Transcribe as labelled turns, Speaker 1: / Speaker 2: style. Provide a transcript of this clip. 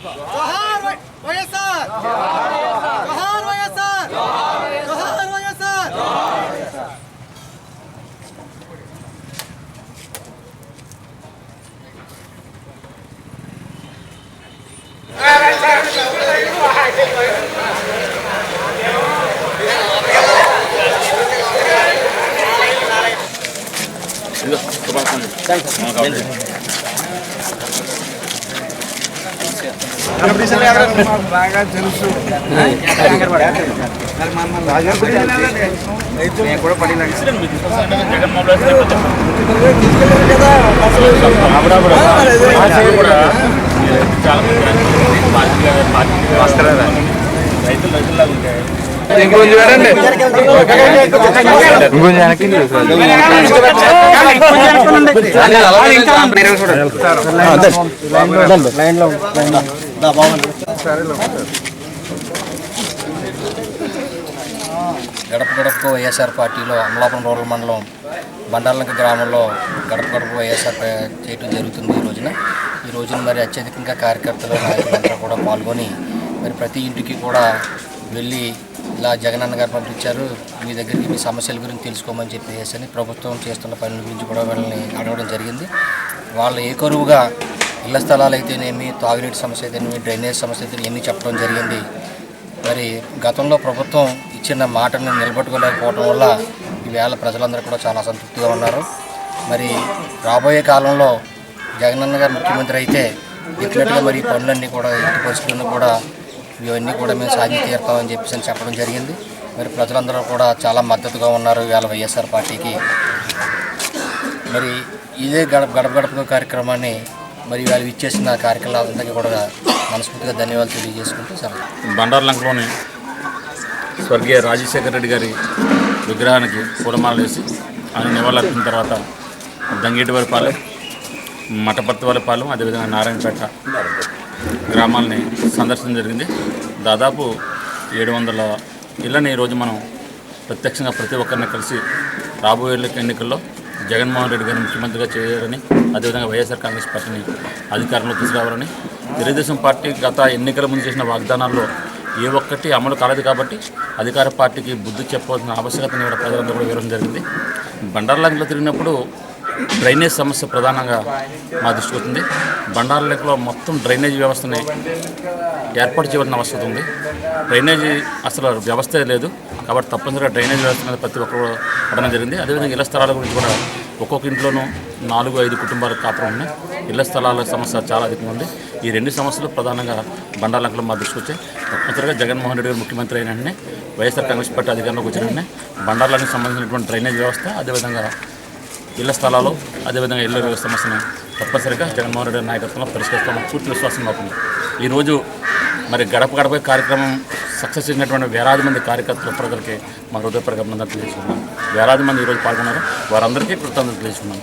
Speaker 1: जोहार వైఎస్ఆర్ जोहार వైఎస్ఆర్ जोहार వైఎస్ఆర్
Speaker 2: బాగా తెలుసు కూడా పడిన
Speaker 3: గడప గడపకు వైఎస్ఆర్ పార్టీలో అమలాపురం రూరల్ మండలం బండార్లంక గ్రామంలో గడప గడప వైఎస్ఆర్ చేయటం జరుగుతుంది. ఈ రోజున మరి అత్యధికంగా కార్యకర్తలు నాయకులంతా కూడా పాల్గొని మరి ప్రతి ఇంటికి కూడా వెళ్ళి ఇలా జగనన్న గారు పంపించారు, మీ దగ్గరికి మీ సమస్యల గురించి తెలుసుకోమని చెప్పేసి అని ప్రభుత్వం చేస్తున్న పనుల గురించి కూడా వాళ్ళని అడగడం జరిగింది. వాళ్ళు ఏకరువుగా ఇళ్ల స్థలాలు అయితేనేమి, తాగునీటి సమస్య అయితేనేమి, డ్రైనేజ్ సమస్య అయితే ఇవన్నీ చెప్పడం జరిగింది. మరి గతంలో ప్రభుత్వం ఇచ్చిన మాటను నిలబెట్టుకోలేకపోవడం వల్ల ఈవేళ ప్రజలందరూ కూడా చాలా అసంతృప్తిగా ఉన్నారు. మరి రాబోయే కాలంలో జగనన్న గారు ముఖ్యమంత్రి అయితే డెఫినెట్గా మరి పనులన్నీ కూడా ఇంటి పరిస్థితులను కూడా ఇవన్నీ కూడా మేము సాధించి తీరుతామని చెప్పేసి చెప్పడం జరిగింది. మరి ప్రజలందరూ కూడా చాలా మద్దతుగా ఉన్నారు ఇవాళ వైఎస్ఆర్ పార్టీకి. మరి ఇదే గడప గడప కార్యక్రమాన్ని మరి వాళ్ళు ఇచ్చేసిన కార్యక్రమాలందరికీ కూడా మనస్ఫూర్తిగా ధన్యవాదాలు తెలియజేసుకుంటూ సార్
Speaker 4: బండార్లంకలోని స్వర్గీయ రాజశేఖర రెడ్డి గారి విగ్రహానికి పూలమాలలు వేసి ఆయన నివాళులర్పిన తర్వాత దంగేటివారిపాలెం, మఠపర్తివారిపాలెం, అదేవిధంగా నారాయణపేట గ్రామాలని సందర్శించడం జరిగింది. దాదాపు 700 ఇళ్ళని ఈరోజు మనం ప్రత్యక్షంగా ప్రతి ఒక్కరిని కలిసి రాబోయే ఎన్నికల్లో జగన్మోహన్ రెడ్డి గారిని ముఖ్యమంత్రిగా చేయాలని, అదేవిధంగా వైఎస్ఆర్ కాంగ్రెస్ పార్టీని అధికారంలో తీసుకురావాలని, తెలుగుదేశం పార్టీ గత ఎన్నికల ముందు చేసిన వాగ్దానాల్లో ఏ ఒక్కటి అమలు కాలేదు కాబట్టి అధికార పార్టీకి బుద్ధి చెప్పవలసిన ఆవశ్యకతను కూడా ప్రజలందరూ కూడా వివరించడం జరిగింది. బండార్లంకలో తిరిగినప్పుడు డ్రైనేజ్ సమస్య ప్రధానంగా మా దృష్టికి వస్తుంది. బండార్లంకలో మొత్తం డ్రైనేజ్ వ్యవస్థని ఏర్పాటు చేయవలసిన అవసరం ఉంది. డ్రైనేజీ అసలు వ్యవస్థే లేదు కాబట్టి తప్పనిసరిగా డ్రైనేజ్ వ్యవస్థ మీద ప్రతి ఒక్కరు పడడం జరిగింది. అదేవిధంగా ఇళ్ల స్థలాల గురించి కూడా ఒక్కొక్క ఇంట్లోనూ 4-5 కుటుంబాలు కాపురం ఉన్నాయి. ఇళ్ల స్థలాల సమస్య చాలా అధికంగా ఉంది. ఈ 2 సమస్యలు ప్రధానంగా బండార్లంకలో మా దృష్టికి వచ్చాయి. తప్పనిసరిగా జగన్మోహన్ రెడ్డి గారు ముఖ్యమంత్రి అయిన వెంటనే, వైఎస్ఆర్ కాంగ్రెస్ పార్టీ అధికారంలోకి వచ్చిన వెంటనే బండార్లకు సంబంధించినటువంటి డ్రైనేజ్ వ్యవస్థ, అదేవిధంగా ఇళ్ల స్థలాలు, అదేవిధంగా ఇళ్ల సమస్యను తప్పనిసరిగా జగన్మోహన్ రెడ్డి నాయకత్వంలో పరిష్కరిస్తామని పూర్తి విశ్వాసం అవుతుంది. ఈరోజు మరి గడప గడప కార్యక్రమం సక్సెస్ చేసినటువంటి వేలాది మంది కార్యకర్తల ప్రజలకి మా హృదయపూర్వక అభినందనలు తెలియజేస్తున్నాను. వేలాది మంది ఈరోజు పాల్గొన్నారు, వారందరికీ కృతజ్ఞతలు తెలియజేస్తున్నాను.